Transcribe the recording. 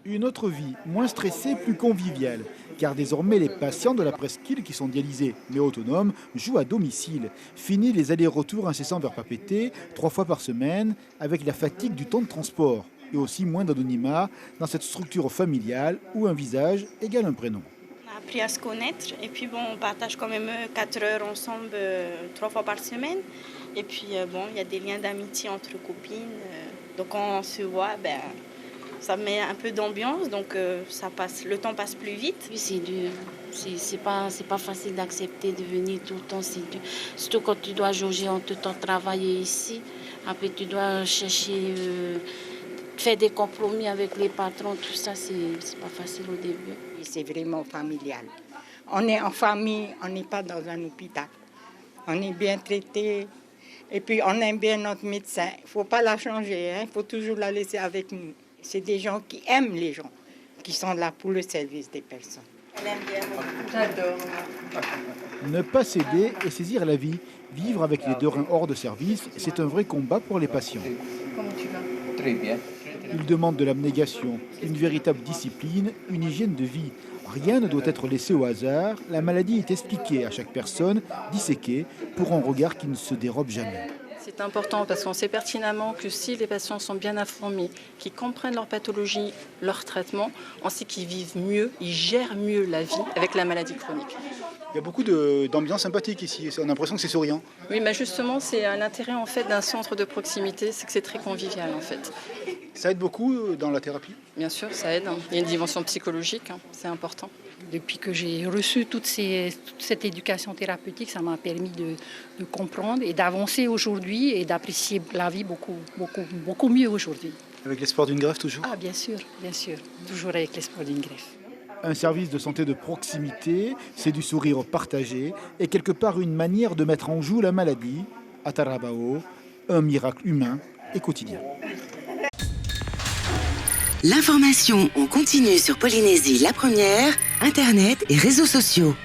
Une autre vie, moins stressée, plus conviviale. Car désormais, les patients de la presqu'île qui sont dialysés mais autonomes jouent à domicile. Fini les allers-retours incessants vers Papeete, 3 fois par semaine, avec la fatigue du temps de transport. Et aussi moins d'anonymat dans cette structure familiale où un visage égale un prénom. On a appris à se connaître et puis bon, on partage quand même 4 heures ensemble 3 fois par semaine. Et puis bon, il y a des liens d'amitié entre copines. Donc quand on se voit, ça met un peu d'ambiance, donc ça passe, le temps passe plus vite. Oui, c'est dur. C'est pas facile d'accepter de venir tout le temps. C'est dur. Surtout quand tu dois jauger en tout temps travailler ici. Après, tu dois chercher, faire des compromis avec les patrons. Tout ça, c'est pas facile au début. C'est vraiment familial. On est en famille, on n'est pas dans un hôpital. On est bien traité. Et puis, on aime bien notre médecin. Il ne faut pas la changer, il faut toujours la laisser avec nous. C'est des gens qui aiment les gens, qui sont là pour le service des personnes. Elle aime bien. J'adore. Ne pas céder et saisir la vie. Vivre avec les 2 reins hors de service, c'est un vrai combat pour les patients. Comment tu vas? Très bien. Ils demandent de l'abnégation, une véritable discipline, une hygiène de vie. Rien ne doit être laissé au hasard. La maladie est expliquée à chaque personne, disséquée, pour un regard qui ne se dérobe jamais. C'est important parce qu'on sait pertinemment que si les patients sont bien informés, qu'ils comprennent leur pathologie, leur traitement, on sait qu'ils vivent mieux, ils gèrent mieux la vie avec la maladie chronique. Il y a beaucoup d'ambiance sympathique ici, on a l'impression que c'est souriant. Oui, mais justement, c'est l'intérêt en fait d'un centre de proximité, c'est que c'est très convivial en fait. Ça aide beaucoup dans la thérapie? Bien sûr, ça aide. Il y a une dimension psychologique, c'est important. Depuis que j'ai reçu toute cette éducation thérapeutique, ça m'a permis de comprendre et d'avancer aujourd'hui et d'apprécier la vie beaucoup mieux aujourd'hui. Avec l'espoir d'une greffe toujours? Ah, bien sûr, toujours avec l'espoir d'une greffe. Un service de santé de proximité, c'est du sourire partagé et quelque part une manière de mettre en joue la maladie. Atarabao, un miracle humain et quotidien. L'information en continu sur Polynésie la première, Internet et réseaux sociaux.